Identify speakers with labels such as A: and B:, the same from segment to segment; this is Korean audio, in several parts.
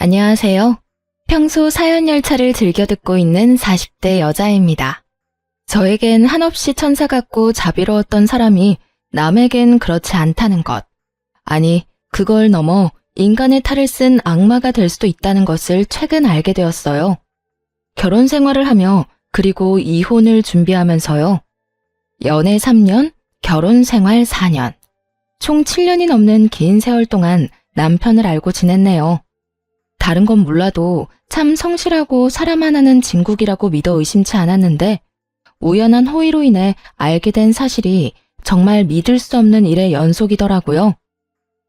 A: 안녕하세요. 평소 사연 열차를 즐겨 듣고 있는 40대 여자입니다. 저에겐 한없이 천사 같고 자비로웠던 사람이 남에겐 그렇지 않다는 것. 아니, 그걸 넘어 인간의 탈을 쓴 악마가 될 수도 있다는 것을 최근 알게 되었어요. 결혼 생활을 하며 그리고 이혼을 준비하면서요. 연애 3년, 결혼 생활 4년. 총 7년이 넘는 긴 세월 동안 남편을 알고 지냈네요. 다른 건 몰라도 참 성실하고 사람 하나는 진국이라고 믿어 의심치 않았는데 우연한 호의로 인해 알게 된 사실이 정말 믿을 수 없는 일의 연속이더라고요.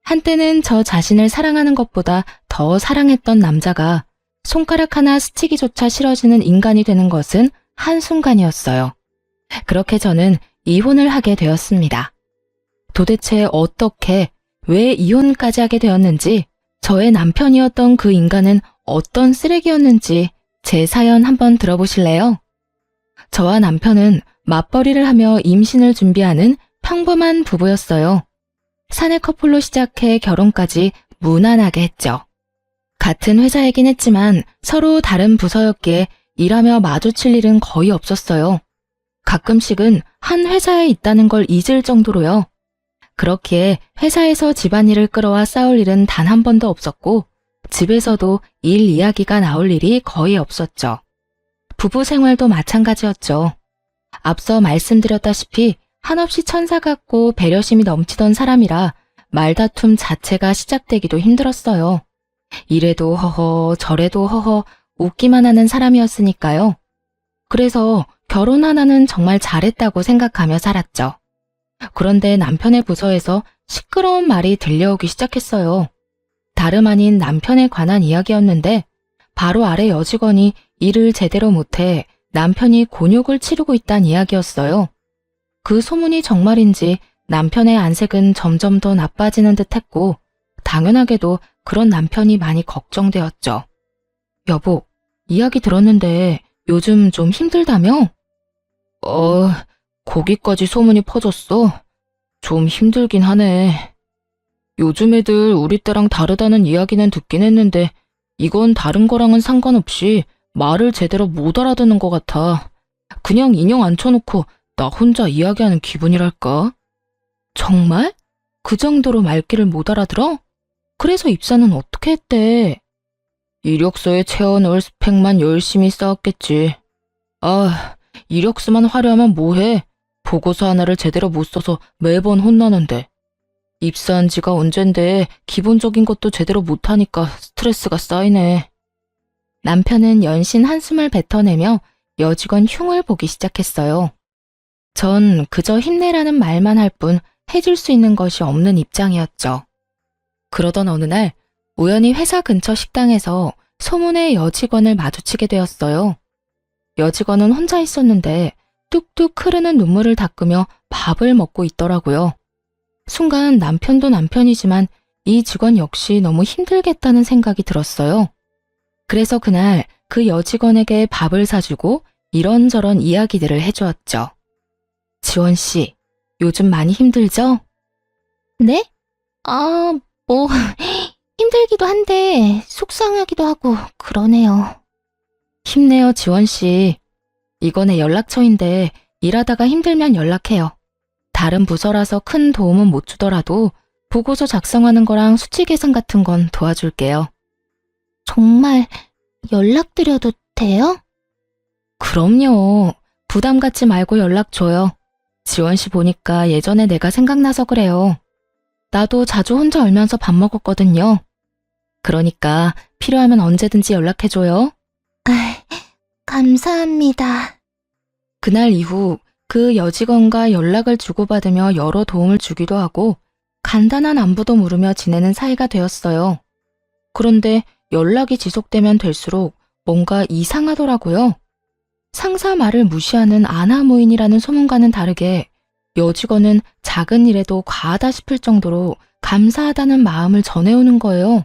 A: 한때는 저 자신을 사랑하는 것보다 더 사랑했던 남자가 손가락 하나 스치기조차 싫어지는 인간이 되는 것은 한순간이었어요. 그렇게 저는 이혼을 하게 되었습니다. 도대체 어떻게, 왜 이혼까지 하게 되었는지, 저의 남편이었던 그 인간은 어떤 쓰레기였는지 제 사연 한번 들어보실래요? 저와 남편은 맞벌이를 하며 임신을 준비하는 평범한 부부였어요. 사내 커플로 시작해 결혼까지 무난하게 했죠. 같은 회사이긴 했지만 서로 다른 부서였기에 일하며 마주칠 일은 거의 없었어요. 가끔씩은 한 회사에 있다는 걸 잊을 정도로요. 그렇기에 회사에서 집안일을 끌어와 싸울 일은 단 한 번도 없었고 집에서도 일 이야기가 나올 일이 거의 없었죠. 부부 생활도 마찬가지였죠. 앞서 말씀드렸다시피 한없이 천사 같고 배려심이 넘치던 사람이라 말다툼 자체가 시작되기도 힘들었어요. 이래도 허허 저래도 허허 웃기만 하는 사람이었으니까요. 그래서 결혼 하나는 정말 잘했다고 생각하며 살았죠. 그런데 남편의 부서에서 시끄러운 말이 들려오기 시작했어요. 다름 아닌 남편에 관한 이야기였는데 바로 아래 여직원이 일을 제대로 못해 남편이 곤욕을 치르고 있다는 이야기였어요. 그 소문이 정말인지 남편의 안색은 점점 더 나빠지는 듯 했고 당연하게도 그런 남편이 많이 걱정되었죠. 여보, 이야기 들었는데 요즘 좀 힘들다며? 거기까지 소문이 퍼졌어? 좀 힘들긴 하네. 요즘 애들 우리 때랑 다르다는 이야기는 듣긴 했는데 이건 다른 거랑은 상관없이 말을 제대로 못 알아듣는 것 같아. 그냥 인형 앉혀놓고 나 혼자 이야기하는 기분이랄까? 정말? 그 정도로 말귀를 못 알아들어? 그래서 입사는 어떻게 했대? 이력서에 채워넣을 스펙만 열심히 쌓았겠지. 이력서만 화려하면 뭐해? 보고서 하나를 제대로 못 써서 매번 혼나는데. 입사한 지가 언젠데 기본적인 것도 제대로 못하니까 스트레스가 쌓이네. 남편은 연신 한숨을 뱉어내며 여직원 흉을 보기 시작했어요. 전 그저 힘내라는 말만 할 뿐 해줄 수 있는 것이 없는 입장이었죠. 그러던 어느 날 우연히 회사 근처 식당에서 소문의 여직원을 마주치게 되었어요. 여직원은 혼자 있었는데 뚝뚝 흐르는 눈물을 닦으며 밥을 먹고 있더라고요. 순간 남편도 남편이지만 이 직원 역시 너무 힘들겠다는 생각이 들었어요. 그래서 그날 그 여직원에게 밥을 사주고 이런저런 이야기들을 해주었죠. 지원 씨, 요즘 많이 힘들죠? 네? 뭐 힘들기도 한데 속상하기도 하고 그러네요. 힘내요, 지원 씨. 이거 내 연락처인데 일하다가 힘들면 연락해요. 다른 부서라서 큰 도움은 못 주더라도 보고서 작성하는 거랑 수치 계산 같은 건 도와줄게요. 정말 연락드려도 돼요? 그럼요. 부담 갖지 말고 연락 줘요. 지원 씨 보니까 예전에 내가 생각나서 그래요. 나도 자주 혼자 얼면서 밥 먹었거든요. 그러니까 필요하면 언제든지 연락해줘요. 감사합니다. 그날 이후 그 여직원과 연락을 주고받으며 여러 도움을 주기도 하고 간단한 안부도 물으며 지내는 사이가 되었어요. 그런데 연락이 지속되면 될수록 뭔가 이상하더라고요. 상사 말을 무시하는 아나무인이라는 소문과는 다르게 여직원은 작은 일에도 과하다 싶을 정도로 감사하다는 마음을 전해오는 거예요.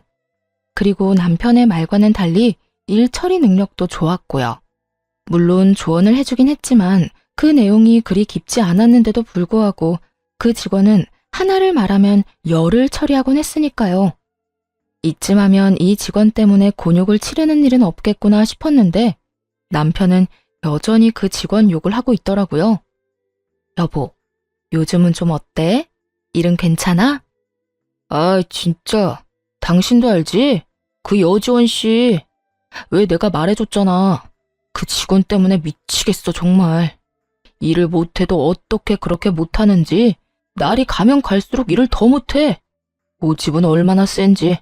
A: 그리고 남편의 말과는 달리 일 처리 능력도 좋았고요. 물론 조언을 해주긴 했지만 그 내용이 그리 깊지 않았는데도 불구하고 그 직원은 하나를 말하면 열을 처리하곤 했으니까요. 이쯤 하면 이 직원 때문에 곤욕을 치르는 일은 없겠구나 싶었는데 남편은 여전히 그 직원 욕을 하고 있더라고요. 여보, 요즘은 좀 어때? 일은 괜찮아? 아, 진짜. 당신도 알지? 그 여지원 씨. 왜 내가 말해줬잖아. 그 직원 때문에 미치겠어, 정말. 일을 못해도 어떻게 그렇게 못하는지 날이 가면 갈수록 일을 더 못해. 모집은 얼마나 센지.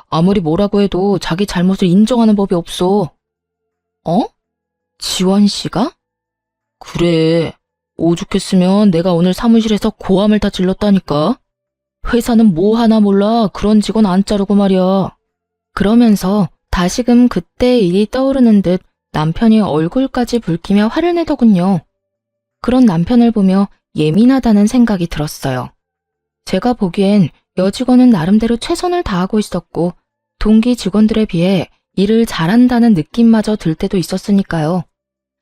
A: 아무리 뭐라고 해도 자기 잘못을 인정하는 법이 없어. 어? 지원 씨가? 그래. 오죽했으면 내가 오늘 사무실에서 고함을 다 질렀다니까. 회사는 뭐 하나 몰라 그런 직원 안 자르고 말이야. 그러면서 다시금 그때의 일이 떠오르는 듯 남편이 얼굴까지 붉히며 화를 내더군요. 그런 남편을 보며 예민하다는 생각이 들었어요. 제가 보기엔 여직원은 나름대로 최선을 다하고 있었고 동기 직원들에 비해 일을 잘한다는 느낌마저 들 때도 있었으니까요.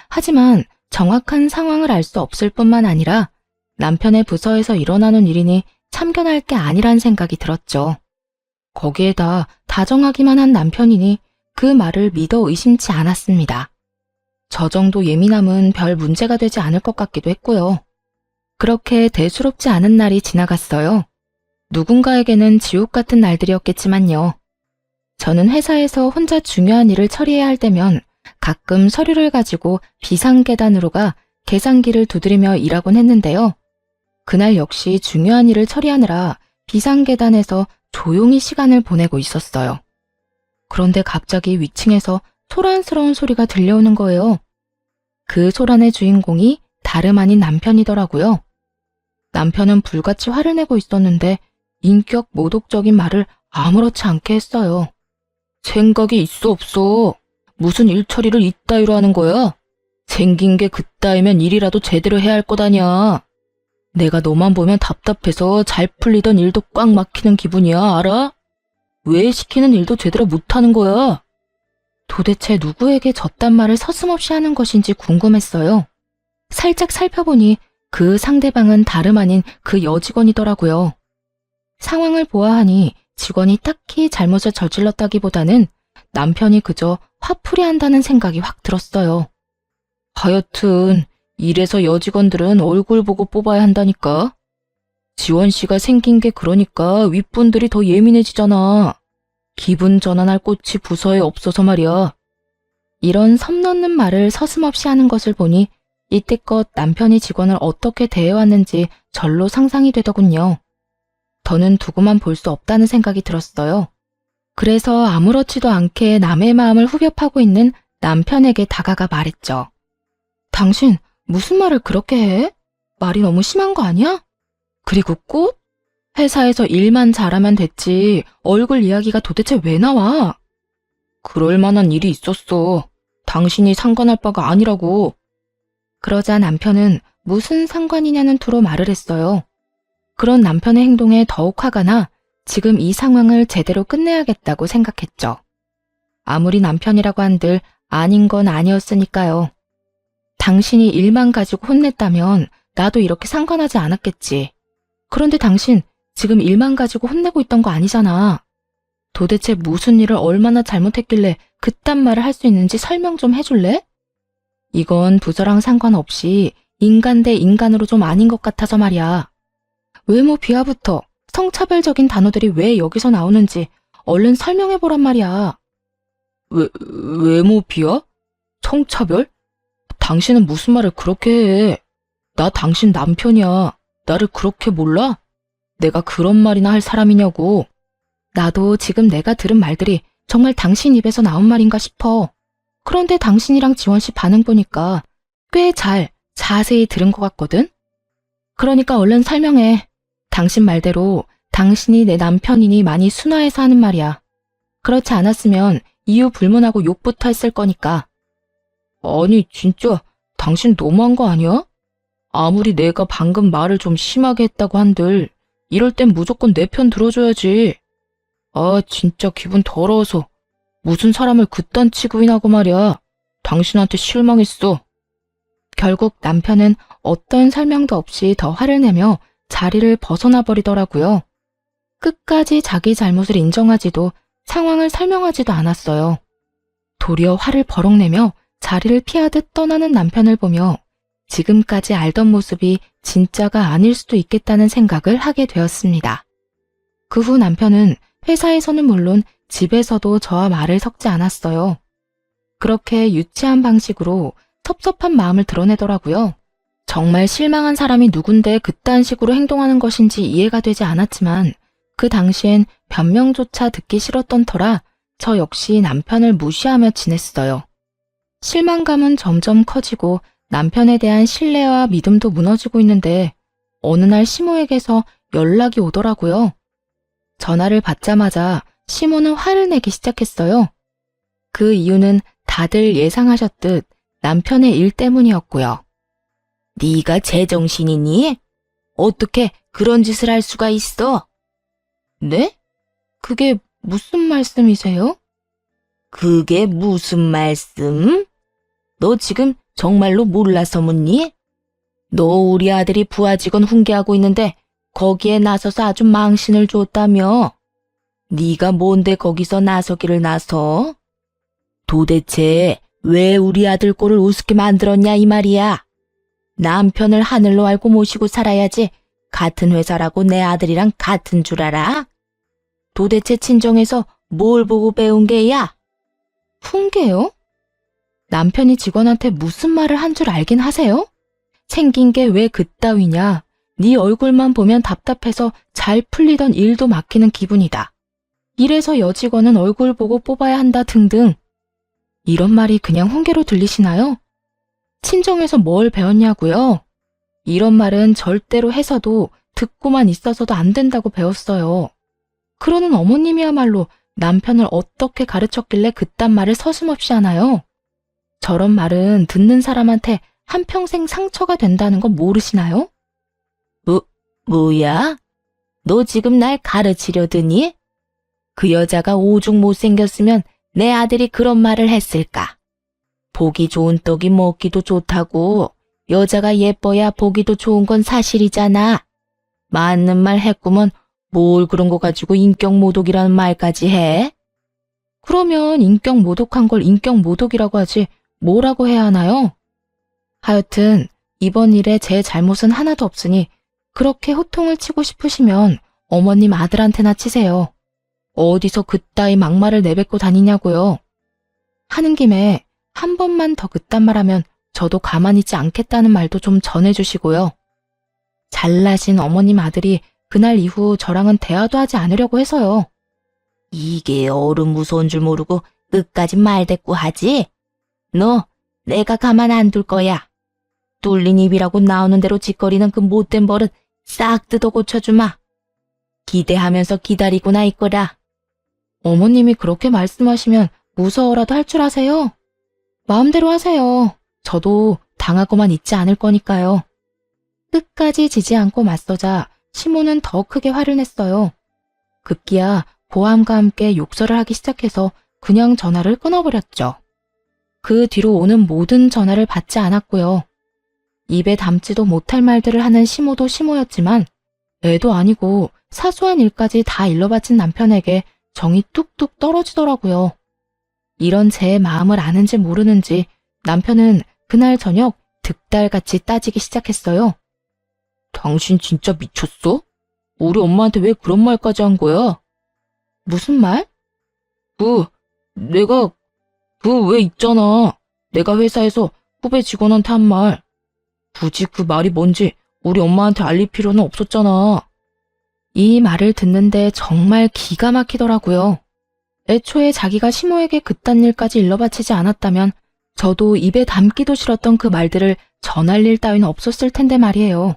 A: 하지만 정확한 상황을 알 수 없을 뿐만 아니라 남편의 부서에서 일어나는 일이니 참견할 게 아니란 생각이 들었죠. 거기에다 다정하기만 한 남편이니 그 말을 믿어 의심치 않았습니다. 저 정도 예민함은 별 문제가 되지 않을 것 같기도 했고요. 그렇게 대수롭지 않은 날이 지나갔어요. 누군가에게는 지옥 같은 날들이었겠지만요. 저는 회사에서 혼자 중요한 일을 처리해야 할 때면 가끔 서류를 가지고 비상계단으로 가 계산기를 두드리며 일하곤 했는데요. 그날 역시 중요한 일을 처리하느라 비상계단에서 조용히 시간을 보내고 있었어요. 그런데 갑자기 위층에서 소란스러운 소리가 들려오는 거예요. 그 소란의 주인공이 다름 아닌 남편이더라고요. 남편은 불같이 화를 내고 있었는데 인격 모독적인 말을 아무렇지 않게 했어요. 생각이 있어 없어? 무슨 일 처리를 이따위로 하는 거야? 생긴 게 그따위면 일이라도 제대로 해야 할 것 아냐. 내가 너만 보면 답답해서 잘 풀리던 일도 꽉 막히는 기분이야, 알아? 왜 시키는 일도 제대로 못하는 거야? 도대체 누구에게 저딴 말을 서슴없이 하는 것인지 궁금했어요. 살짝 살펴보니 그 상대방은 다름 아닌 그 여직원이더라고요. 상황을 보아하니 직원이 딱히 잘못을 저질렀다기보다는 남편이 그저 화풀이한다는 생각이 확 들었어요. 하여튼 이래서 여직원들은 얼굴 보고 뽑아야 한다니까. 지원 씨가 생긴 게 그러니까 윗분들이 더 예민해지잖아. 기분 전환할 곳이 부서에 없어서 말이야. 이런 섬 넘는 말을 서슴없이 하는 것을 보니 이때껏 남편이 직원을 어떻게 대해왔는지 절로 상상이 되더군요. 더는 두고만 볼 수 없다는 생각이 들었어요. 그래서 아무렇지도 않게 남의 마음을 후벼 파고 있는 남편에게 다가가 말했죠. 당신 무슨 말을 그렇게 해? 말이 너무 심한 거 아니야? 그리고 꽃? 회사에서 일만 잘하면 됐지 얼굴 이야기가 도대체 왜 나와? 그럴 만한 일이 있었어. 당신이 상관할 바가 아니라고. 그러자 남편은 무슨 상관이냐는 투로 말을 했어요. 그런 남편의 행동에 더욱 화가 나 지금 이 상황을 제대로 끝내야겠다고 생각했죠. 아무리 남편이라고 한들 아닌 건 아니었으니까요. 당신이 일만 가지고 혼냈다면 나도 이렇게 상관하지 않았겠지. 그런데 당신 지금 일만 가지고 혼내고 있던 거 아니잖아. 도대체 무슨 일을 얼마나 잘못했길래 그딴 말을 할 수 있는지 설명 좀 해줄래? 이건 부서랑 상관없이 인간 대 인간으로 좀 아닌 것 같아서 말이야. 외모 비하부터 성차별적인 단어들이 왜 여기서 나오는지 얼른 설명해보란 말이야. 외모 비하? 성차별? 당신은 무슨 말을 그렇게 해? 나 당신 남편이야. 나를 그렇게 몰라? 내가 그런 말이나 할 사람이냐고. 나도 지금 내가 들은 말들이 정말 당신 입에서 나온 말인가 싶어. 그런데 당신이랑 지원 씨 반응 보니까 꽤 자세히 들은 것 같거든? 그러니까 얼른 설명해. 당신 말대로 당신이 내 남편이니 많이 순화해서 하는 말이야. 그렇지 않았으면 이유 불문하고 욕부터 했을 거니까. 아니 진짜 당신 너무한 거 아니야? 아무리 내가 방금 말을 좀 심하게 했다고 한들 이럴 땐 무조건 내 편 들어줘야지. 아 진짜 기분 더러워서 무슨 사람을 그딴 취급이나고 말이야. 당신한테 실망했어. 결국 남편은 어떤 설명도 없이 더 화를 내며 자리를 벗어나 버리더라고요. 끝까지 자기 잘못을 인정하지도 상황을 설명하지도 않았어요. 도리어 화를 버럭 내며 자리를 피하듯 떠나는 남편을 보며 지금까지 알던 모습이 진짜가 아닐 수도 있겠다는 생각을 하게 되었습니다. 그 후 남편은 회사에서는 물론 집에서도 저와 말을 섞지 않았어요. 그렇게 유치한 방식으로 섭섭한 마음을 드러내더라고요. 정말 실망한 사람이 누군데 그딴 식으로 행동하는 것인지 이해가 되지 않았지만 그 당시엔 변명조차 듣기 싫었던 터라 저 역시 남편을 무시하며 지냈어요. 실망감은 점점 커지고 남편에 대한 신뢰와 믿음도 무너지고 있는데 어느 날 시모에게서 연락이 오더라고요. 전화를 받자마자 시모는 화를 내기 시작했어요. 그 이유는 다들 예상하셨듯 남편의 일 때문이었고요. 네가 제정신이니? 어떻게 그런 짓을 할 수가 있어? 네? 그게 무슨 말씀이세요? 그게 무슨 말씀? 너 지금 정말로 몰라서 묻니? 너 우리 아들이 부하 직원 훈계하고 있는데 거기에 나서서 아주 망신을 줬다며? 네가 뭔데 거기서 나서기를 나서? 도대체 왜 우리 아들 꼴을 우습게 만들었냐 이 말이야. 남편을 하늘로 알고 모시고 살아야지 같은 회사라고 내 아들이랑 같은 줄 알아? 도대체 친정에서 뭘 보고 배운 게야? 훈계요? 남편이 직원한테 무슨 말을 한 줄 알긴 하세요? 생긴 게 왜 그따위냐? 네 얼굴만 보면 답답해서 잘 풀리던 일도 막히는 기분이다. 이래서 여직원은 얼굴 보고 뽑아야 한다 등등. 이런 말이 그냥 훈계로 들리시나요? 친정에서 뭘 배웠냐고요? 이런 말은 절대로 해서도 듣고만 있어서도 안 된다고 배웠어요. 그러는 어머님이야말로 남편을 어떻게 가르쳤길래 그딴 말을 서슴없이 하나요? 저런 말은 듣는 사람한테 한평생 상처가 된다는 거 모르시나요? 뭐야? 너 지금 날 가르치려드니? 그 여자가 오죽 못생겼으면 내 아들이 그런 말을 했을까? 보기 좋은 떡이 먹기도 좋다고. 여자가 예뻐야 보기도 좋은 건 사실이잖아. 맞는 말 했구먼 뭘 그런 거 가지고 인격 모독이라는 말까지 해? 그러면 인격 모독한 걸 인격 모독이라고 하지 뭐라고 해야 하나요? 하여튼 이번 일에 제 잘못은 하나도 없으니 그렇게 호통을 치고 싶으시면 어머님 아들한테나 치세요. 어디서 그따위 막말을 내뱉고 다니냐고요. 하는 김에 한 번만 더 그딴 말하면 저도 가만히 있지 않겠다는 말도 좀 전해주시고요. 잘나신 어머님 아들이 그날 이후 저랑은 대화도 하지 않으려고 해서요. 이게 어른 무서운 줄 모르고 끝까지 말대꾸 하지? 너 내가 가만 안 둘 거야. 뚫린 입이라고 나오는 대로 짓거리는 그 못된 버릇 싹 뜯어 고쳐주마. 기대하면서 기다리고나 있거라. 어머님이 그렇게 말씀하시면 무서워라도 할 줄 아세요? 마음대로 하세요. 저도 당하고만 있지 않을 거니까요. 끝까지 지지 않고 맞서자 시모는 더 크게 화를 냈어요. 급기야 고함과 함께 욕설을 하기 시작해서 그냥 전화를 끊어버렸죠. 그 뒤로 오는 모든 전화를 받지 않았고요. 입에 담지도 못할 말들을 하는 시모도 시모였지만 애도 아니고 사소한 일까지 다 일러바친 남편에게 정이 뚝뚝 떨어지더라고요. 이런 제 마음을 아는지 모르는지 남편은 그날 저녁 득달같이 따지기 시작했어요. 당신 진짜 미쳤어? 우리 엄마한테 왜 그런 말까지 한 거야? 무슨 말? 내가 왜 있잖아. 내가 회사에서 후배 직원한테 한 말. 굳이 그 말이 뭔지 우리 엄마한테 알릴 필요는 없었잖아. 이 말을 듣는데 정말 기가 막히더라고요. 애초에 자기가 시모에게 그딴 일까지 일러바치지 않았다면 저도 입에 담기도 싫었던 그 말들을 전할 일 따위는 없었을 텐데 말이에요.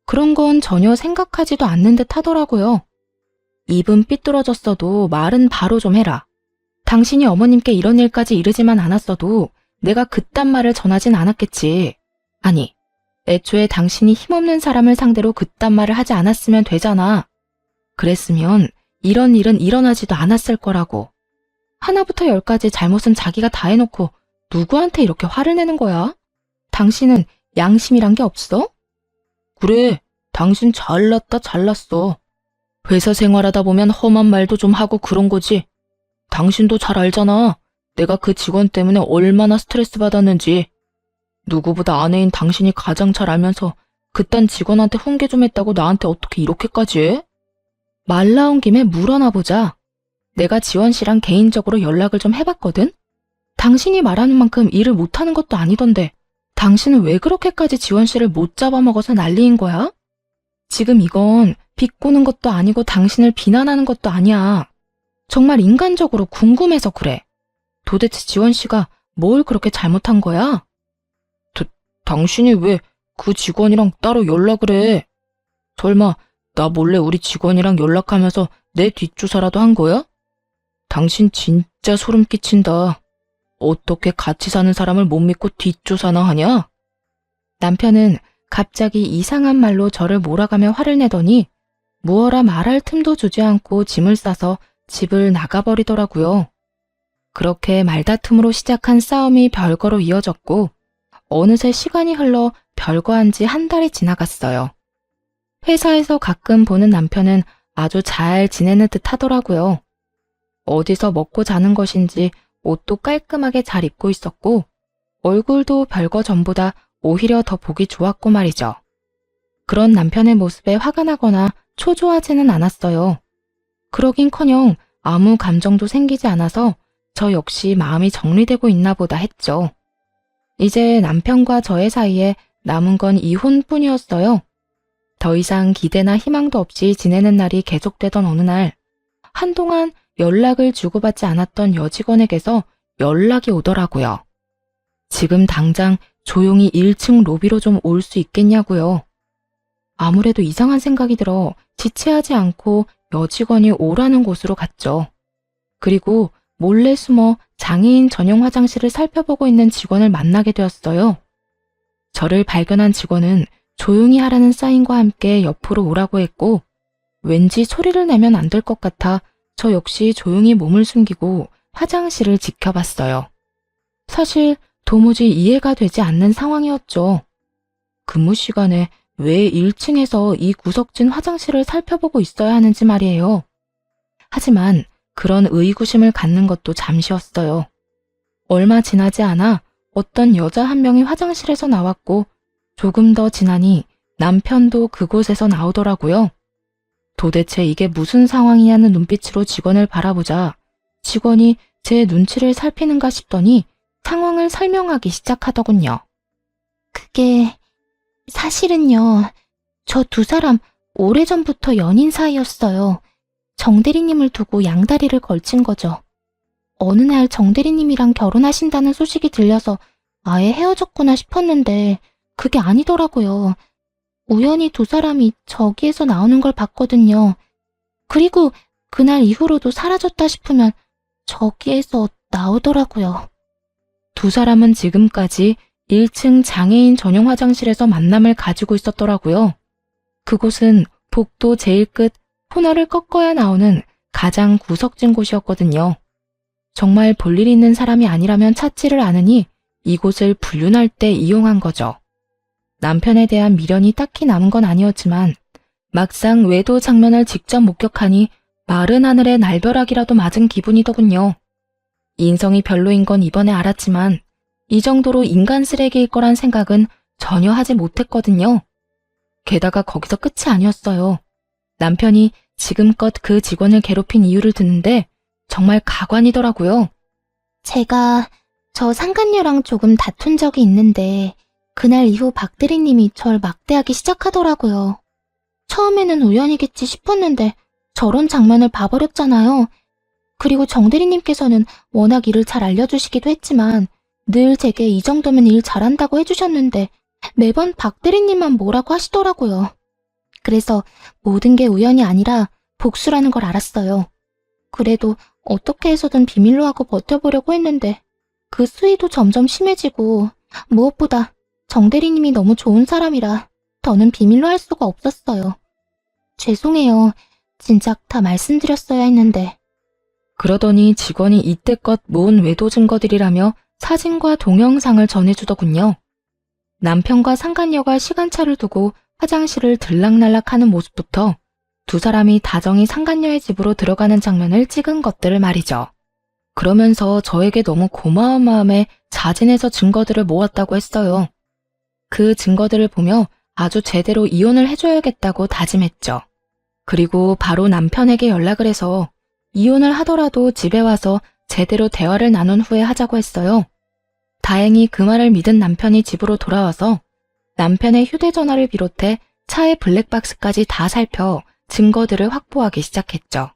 A: 그런 건 전혀 생각하지도 않는 듯 하더라고요. 입은 삐뚤어졌어도 말은 바로 좀 해라. 당신이 어머님께 이런 일까지 이르지만 않았어도 내가 그딴 말을 전하진 않았겠지. 아니, 애초에 당신이 힘없는 사람을 상대로 그딴 말을 하지 않았으면 되잖아. 그랬으면 이런 일은 일어나지도 않았을 거라고. 하나부터 열까지 잘못은 자기가 다 해놓고 누구한테 이렇게 화를 내는 거야? 당신은 양심이란 게 없어? 그래, 당신 잘났다 잘났어. 회사 생활하다 보면 험한 말도 좀 하고 그런 거지. 당신도 잘 알잖아. 내가 그 직원 때문에 얼마나 스트레스 받았는지. 누구보다 아내인 당신이 가장 잘 알면서 그딴 직원한테 훈계 좀 했다고 나한테 어떻게 이렇게까지 해? 말 나온 김에 물어나 보자. 내가 지원 씨랑 개인적으로 연락을 좀 해봤거든? 당신이 말하는 만큼 일을 못하는 것도 아니던데 당신은 왜 그렇게까지 지원 씨를 못 잡아먹어서 난리인 거야? 지금 이건 비꼬는 것도 아니고 당신을 비난하는 것도 아니야. 정말 인간적으로 궁금해서 그래. 도대체 지원 씨가 뭘 그렇게 잘못한 거야? 당신이 왜 그 직원이랑 따로 연락을 해? 설마 나 몰래 우리 직원이랑 연락하면서 내 뒷조사라도 한 거야? 당신 진짜 소름 끼친다. 어떻게 같이 사는 사람을 못 믿고 뒷조사나 하냐? 남편은 갑자기 이상한 말로 저를 몰아가며 화를 내더니 무어라 말할 틈도 주지 않고 짐을 싸서 집을 나가버리더라고요. 그렇게 말다툼으로 시작한 싸움이 별거로 이어졌고 어느새 시간이 흘러 별거한 지 한 달이 지나갔어요. 회사에서 가끔 보는 남편은 아주 잘 지내는 듯 하더라고요. 어디서 먹고 자는 것인지 옷도 깔끔하게 잘 입고 있었고 얼굴도 별거 전보다 오히려 더 보기 좋았고 말이죠. 그런 남편의 모습에 화가 나거나 초조하지는 않았어요. 그러긴커녕 아무 감정도 생기지 않아서 저 역시 마음이 정리되고 있나 보다 했죠. 이제 남편과 저의 사이에 남은 건 이혼뿐이었어요. 더 이상 기대나 희망도 없이 지내는 날이 계속되던 어느 날, 한동안 연락을 주고받지 않았던 여직원에게서 연락이 오더라고요. 지금 당장 조용히 1층 로비로 좀 올 수 있겠냐고요. 아무래도 이상한 생각이 들어 지체하지 않고 여직원이 오라는 곳으로 갔죠. 그리고 몰래 숨어 장애인 전용 화장실을 살펴보고 있는 직원을 만나게 되었어요. 저를 발견한 직원은 조용히 하라는 사인과 함께 옆으로 오라고 했고 왠지 소리를 내면 안 될 것 같아 저 역시 조용히 몸을 숨기고 화장실을 지켜봤어요. 사실 도무지 이해가 되지 않는 상황이었죠. 근무 시간에 왜 1층에서 이 구석진 화장실을 살펴보고 있어야 하는지 말이에요. 하지만 그런 의구심을 갖는 것도 잠시였어요. 얼마 지나지 않아 어떤 여자 한 명이 화장실에서 나왔고 조금 더 지나니 남편도 그곳에서 나오더라고요. 도대체 이게 무슨 상황이냐는 눈빛으로 직원을 바라보자 직원이 제 눈치를 살피는가 싶더니 상황을 설명하기 시작하더군요. 그게 사실은요. 저 두 사람 오래전부터 연인 사이였어요. 정대리님을 두고 양다리를 걸친 거죠. 어느 날 정대리님이랑 결혼하신다는 소식이 들려서 아예 헤어졌구나 싶었는데 그게 아니더라고요. 우연히 두 사람이 저기에서 나오는 걸 봤거든요. 그리고 그날 이후로도 사라졌다 싶으면 저기에서 나오더라고요. 두 사람은 지금까지 1층 장애인 전용 화장실에서 만남을 가지고 있었더라고요. 그곳은 복도 제일 끝 코너를 꺾어야 나오는 가장 구석진 곳이었거든요. 정말 볼일 있는 사람이 아니라면 찾지를 않으니 이곳을 불륜할 때 이용한 거죠. 남편에 대한 미련이 딱히 남은 건 아니었지만 막상 외도 장면을 직접 목격하니 마른 하늘에 날벼락이라도 맞은 기분이더군요. 인성이 별로인 건 이번에 알았지만 이 정도로 인간 쓰레기일 거란 생각은 전혀 하지 못했거든요. 게다가 거기서 끝이 아니었어요. 남편이 지금껏 그 직원을 괴롭힌 이유를 듣는데 정말 가관이더라고요. 제가 저 상간녀랑 조금 다툰 적이 있는데 그날 이후 박 대리님이 절 막대하기 시작하더라고요. 처음에는 우연이겠지 싶었는데 저런 장면을 봐버렸잖아요. 그리고 정 대리님께서는 워낙 일을 잘 알려주시기도 했지만 늘 제게 이 정도면 일 잘한다고 해주셨는데 매번 박 대리님만 뭐라고 하시더라고요. 그래서 모든 게 우연이 아니라 복수라는 걸 알았어요. 그래도 어떻게 해서든 비밀로 하고 버텨보려고 했는데 그 수위도 점점 심해지고 무엇보다 정 대리님이 너무 좋은 사람이라 더는 비밀로 할 수가 없었어요. 죄송해요. 진작 다 말씀드렸어야 했는데. 그러더니 직원이 이때껏 모은 외도 증거들이라며 사진과 동영상을 전해주더군요. 남편과 상간녀가 시간차를 두고 화장실을 들락날락하는 모습부터 두 사람이 다정히 상간녀의 집으로 들어가는 장면을 찍은 것들을 말이죠. 그러면서 저에게 너무 고마운 마음에 자진해서 증거들을 모았다고 했어요. 그 증거들을 보며 아주 제대로 이혼을 해줘야겠다고 다짐했죠. 그리고 바로 남편에게 연락을 해서 이혼을 하더라도 집에 와서 제대로 대화를 나눈 후에 하자고 했어요. 다행히 그 말을 믿은 남편이 집으로 돌아와서 남편의 휴대전화를 비롯해 차의 블랙박스까지 다 살펴 증거들을 확보하기 시작했죠.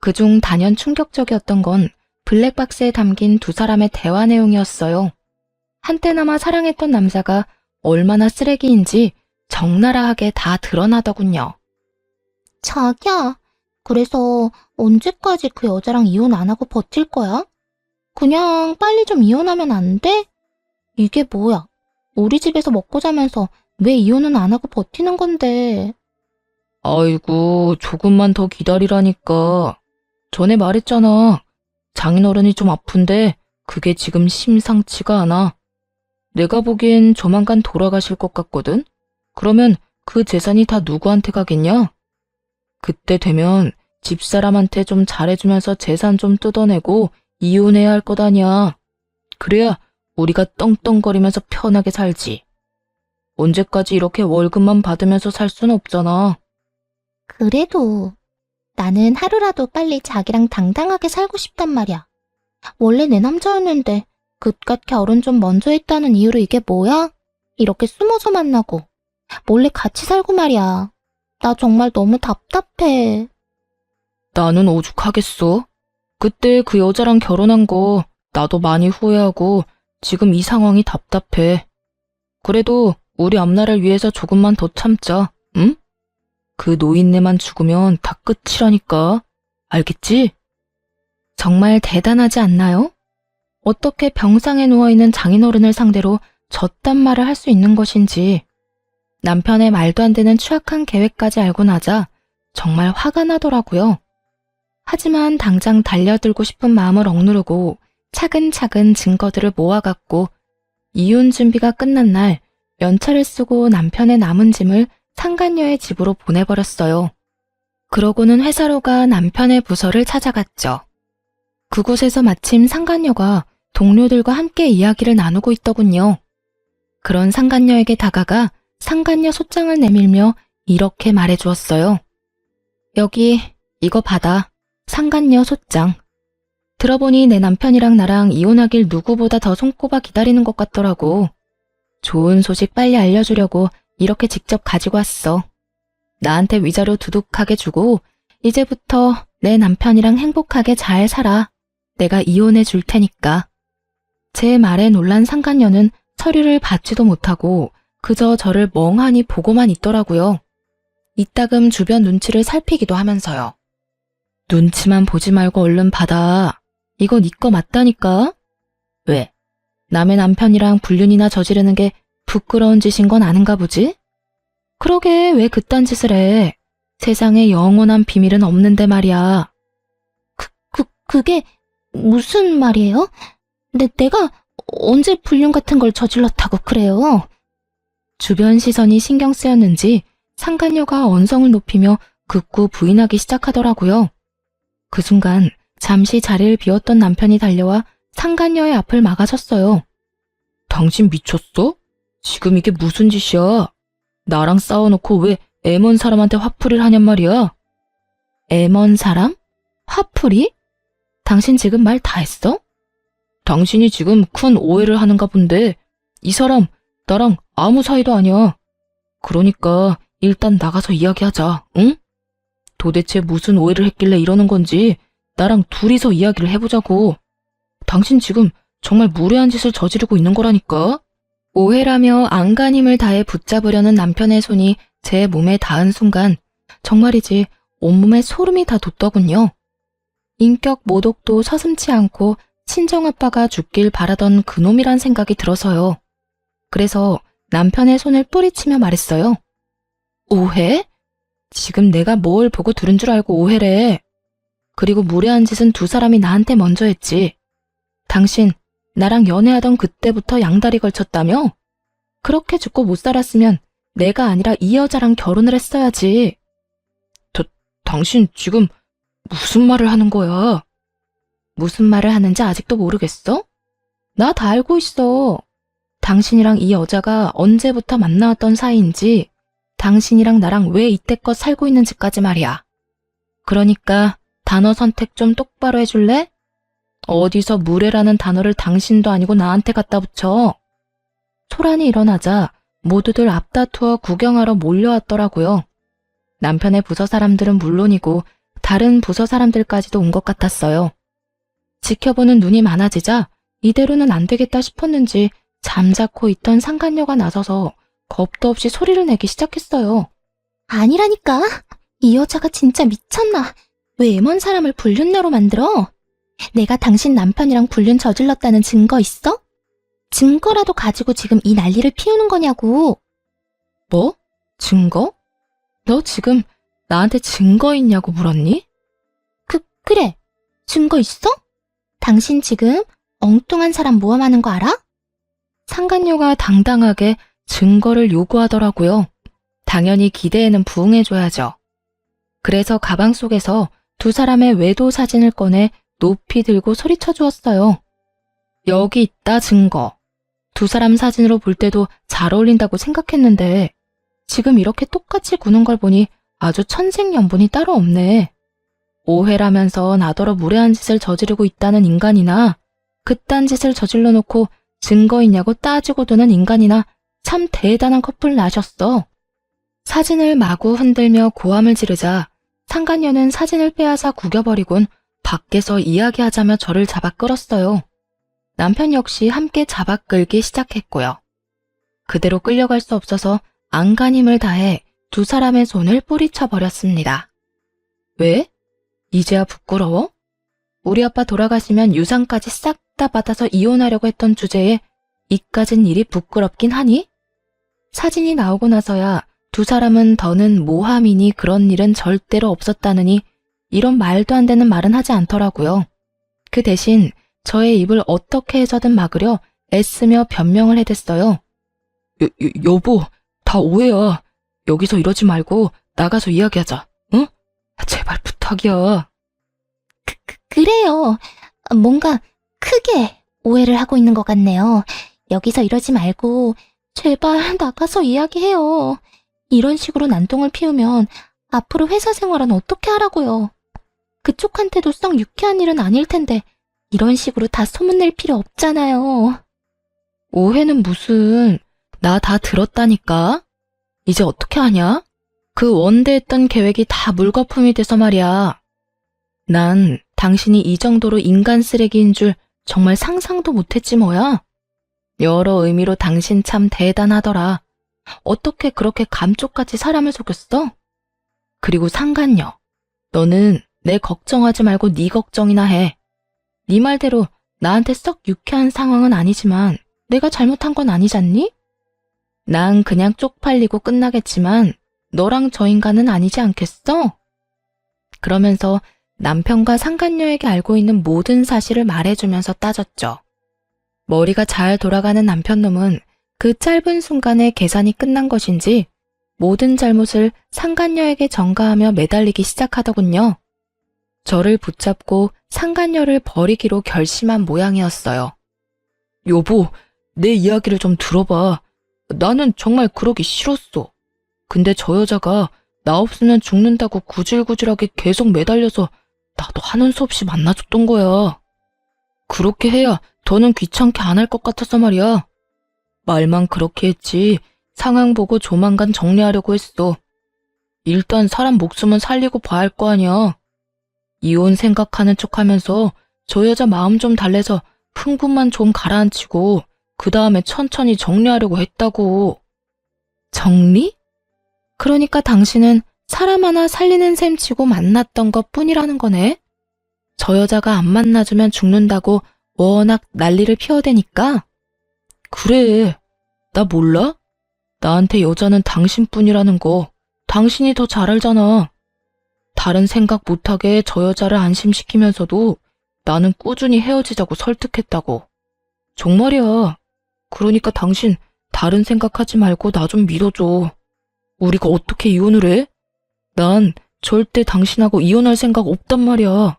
A: 그중 단연 충격적이었던 건 블랙박스에 담긴 두 사람의 대화 내용이었어요. 한때나마 사랑했던 남자가 얼마나 쓰레기인지 적나라하게 다 드러나더군요.
B: 자기야, 그래서 언제까지 그 여자랑 이혼 안 하고 버틸 거야? 그냥 빨리 좀 이혼하면 안 돼? 이게 뭐야? 우리 집에서 먹고 자면서 왜 이혼은 안 하고 버티는 건데?
A: 아이고, 조금만 더 기다리라니까. 전에 말했잖아. 장인어른이 좀 아픈데 그게 지금 심상치가 않아. 내가 보기엔 조만간 돌아가실 것 같거든? 그러면 그 재산이 다 누구한테 가겠냐? 그때 되면 집사람한테 좀 잘해주면서 재산 좀 뜯어내고 이혼해야 할 것 아니야. 그래야 우리가 떵떵거리면서 편하게 살지. 언제까지 이렇게 월급만 받으면서 살 순 없잖아.
B: 그래도 나는 하루라도 빨리 자기랑 당당하게 살고 싶단 말이야. 원래 내 남자였는데 그깟 결혼 좀 먼저 했다는 이유로 이게 뭐야? 이렇게 숨어서 만나고 몰래 같이 살고 말이야. 나 정말 너무 답답해.
A: 나는 오죽하겠어. 그때 그 여자랑 결혼한 거 나도 많이 후회하고 지금 이 상황이 답답해. 그래도 우리 앞날을 위해서 조금만 더 참자, 응? 그 노인네만 죽으면 다 끝이라니까. 알겠지? 정말 대단하지 않나요? 어떻게 병상에 누워있는 장인어른을 상대로 저딴 말을 할 수 있는 것인지. 남편의 말도 안 되는 추악한 계획까지 알고 나자 정말 화가 나더라고요. 하지만 당장 달려들고 싶은 마음을 억누르고 차근차근 증거들을 모아갔고 이혼 준비가 끝난 날 연차를 쓰고 남편의 남은 짐을 상간녀의 집으로 보내버렸어요. 그러고는 회사로 가 남편의 부서를 찾아갔죠. 그곳에서 마침 상간녀가 동료들과 함께 이야기를 나누고 있더군요. 그런 상간녀에게 다가가 상간녀 소장을 내밀며 이렇게 말해주었어요. 여기 이거 받아. 상간녀 소장. 들어보니 내 남편이랑 나랑 이혼하길 누구보다 더 손꼽아 기다리는 것 같더라고. 좋은 소식 빨리 알려주려고 이렇게 직접 가지고 왔어. 나한테 위자료 두둑하게 주고 이제부터 내 남편이랑 행복하게 잘 살아. 내가 이혼해 줄 테니까. 제 말에 놀란 상간녀는 서류를 받지도 못하고 그저 저를 멍하니 보고만 있더라고요. 이따금 주변 눈치를 살피기도 하면서요. 눈치만 보지 말고 얼른 받아. 이거 네 거 맞다니까? 왜? 남의 남편이랑 불륜이나 저지르는 게 부끄러운 짓인 건 아는가 보지? 그러게 왜 그딴 짓을 해? 세상에 영원한 비밀은 없는데 말이야.
B: 그게 무슨 말이에요? 내가 언제 불륜 같은 걸 저질렀다고 그래요?
A: 주변 시선이 신경 쓰였는지 상간녀가 언성을 높이며 극구 부인하기 시작하더라고요. 그 순간 잠시 자리를 비웠던 남편이 달려와 상간녀의 앞을 막아섰어요. 당신 미쳤어? 지금 이게 무슨 짓이야? 나랑 싸워놓고 왜 애먼 사람한테 화풀이를 하냔 말이야? 애먼 사람? 화풀이? 당신 지금 말 다 했어? 당신이 지금 큰 오해를 하는가 본데 이 사람 나랑 아무 사이도 아니야. 그러니까 일단 나가서 이야기하자, 응? 도대체 무슨 오해를 했길래 이러는 건지 나랑 둘이서 이야기를 해보자고. 당신 지금 정말 무례한 짓을 저지르고 있는 거라니까. 오해라며 안간힘을 다해 붙잡으려는 남편의 손이 제 몸에 닿은 순간 정말이지 온몸에 소름이 다 돋더군요. 인격 모독도 서슴지 않고 친정아빠가 죽길 바라던 그놈이란 생각이 들어서요. 그래서 남편의 손을 뿌리치며 말했어요. 오해? 지금 내가 뭘 보고 들은 줄 알고 오해래. 그리고 무례한 짓은 두 사람이 나한테 먼저 했지. 당신 나랑 연애하던 그때부터 양다리 걸쳤다며? 그렇게 죽고 못 살았으면 내가 아니라 이 여자랑 결혼을 했어야지. 당신 지금 무슨 말을 하는 거야? 무슨 말을 하는지 아직도 모르겠어? 나 다 알고 있어. 당신이랑 이 여자가 언제부터 만나왔던 사이인지, 당신이랑 나랑 왜 이때껏 살고 있는지까지 말이야. 그러니까 단어 선택 좀 똑바로 해줄래? 어디서 무례라는 단어를 당신도 아니고 나한테 갖다 붙여. 소란이 일어나자 모두들 앞다투어 구경하러 몰려왔더라고요. 남편의 부서 사람들은 물론이고 다른 부서 사람들까지도 온 것 같았어요. 지켜보는 눈이 많아지자 이대로는 안 되겠다 싶었는지 잠자코 있던 상간녀가 나서서 겁도 없이 소리를 내기 시작했어요.
B: 아니라니까. 이 여자가 진짜 미쳤나. 왜 애먼 사람을 불륜녀로 만들어? 내가 당신 남편이랑 불륜 저질렀다는 증거 있어? 증거라도 가지고 지금 이 난리를 피우는 거냐고.
A: 뭐? 증거? 너 지금 나한테 증거 있냐고 물었니?
B: 그래. 증거 있어? 당신 지금 엉뚱한 사람 모함하는 거 알아?
A: 상간녀가 당당하게 증거를 요구하더라고요. 당연히 기대에는 부응해줘야죠. 그래서 가방 속에서 두 사람의 외도 사진을 꺼내 높이 들고 소리쳐 주었어요. 여기 있다 증거. 두 사람 사진으로 볼 때도 잘 어울린다고 생각했는데 지금 이렇게 똑같이 구는 걸 보니 아주 천생연분이 따로 없네. 오해라면서 나더러 무례한 짓을 저지르고 있다는 인간이나 그딴 짓을 저질러 놓고 증거 있냐고 따지고 도는 인간이나 참 대단한 커플 나셨어. 사진을 마구 흔들며 고함을 지르자 상간녀는 사진을 빼앗아 구겨버리곤 밖에서 이야기하자며 저를 잡아 끌었어요. 남편 역시 함께 잡아 끌기 시작했고요. 그대로 끌려갈 수 없어서 안간힘을 다해 두 사람의 손을 뿌리쳐 버렸습니다. 왜? 이제야 부끄러워? 우리 아빠 돌아가시면 유산까지 싹 다 받아서 이혼하려고 했던 주제에 이까진 일이 부끄럽긴 하니? 사진이 나오고 나서야 두 사람은 더는 모함이니 그런 일은 절대로 없었다느니 이런 말도 안 되는 말은 하지 않더라고요. 그 대신 저의 입을 어떻게 해서든 막으려 애쓰며 변명을 해댔어요. 여보, 다 오해야. 여기서 이러지 말고 나가서 이야기하자. 응? 제발 부탁이야.
B: 그래요. 뭔가 크게 오해를 하고 있는 것 같네요. 여기서 이러지 말고 제발 나가서 이야기해요. 이런 식으로 난동을 피우면 앞으로 회사 생활은 어떻게 하라고요. 그쪽한테도 썩 유쾌한 일은 아닐 텐데 이런 식으로 다 소문낼 필요 없잖아요.
A: 오해는 무슨, 나 다 들었다니까? 이제 어떻게 하냐? 그 원대했던 계획이 다 물거품이 돼서 말이야. 난 당신이 이 정도로 인간 쓰레기인 줄 정말 상상도 못했지 뭐야. 여러 의미로 당신 참 대단하더라. 어떻게 그렇게 감쪽같이 사람을 속였어? 그리고 상간녀, 너는 내 걱정하지 말고 네 걱정이나 해. 네 말대로 나한테 썩 유쾌한 상황은 아니지만 내가 잘못한 건 아니잖니? 난 그냥 쪽팔리고 끝나겠지만 너랑 저 인간은 아니지 않겠어? 그러면서 남편과 상간녀에게 알고 있는 모든 사실을 말해주면서 따졌죠. 머리가 잘 돌아가는 남편놈은 그 짧은 순간에 계산이 끝난 것인지 모든 잘못을 상간녀에게 전가하며 매달리기 시작하더군요. 저를 붙잡고 상간녀를 버리기로 결심한 모양이었어요. 여보, 내 이야기를 좀 들어봐. 나는 정말 그러기 싫었어. 근데 저 여자가 나 없으면 죽는다고 구질구질하게 계속 매달려서 나도 하는 수 없이 만나줬던 거야. 그렇게 해야 더는 귀찮게 안 할 것 같아서 말이야. 말만 그렇게 했지 상황 보고 조만간 정리하려고 했어. 일단 사람 목숨은 살리고 봐야 할 거 아니야. 이혼 생각하는 척하면서 저 여자 마음 좀 달래서 흥분만 좀 가라앉히고 그 다음에 천천히 정리하려고 했다고. 정리? 그러니까 당신은 사람 하나 살리는 셈 치고 만났던 것 뿐이라는 거네. 저 여자가 안 만나주면 죽는다고 워낙 난리를 피워대니까. 그래, 나 몰라? 나한테 여자는 당신뿐이라는 거 당신이 더 잘 알잖아. 다른 생각 못하게 저 여자를 안심시키면서도 나는 꾸준히 헤어지자고 설득했다고. 정말이야. 그러니까 당신 다른 생각하지 말고 나 좀 믿어줘. 우리가 어떻게 이혼을 해? 난 절대 당신하고 이혼할 생각 없단 말이야.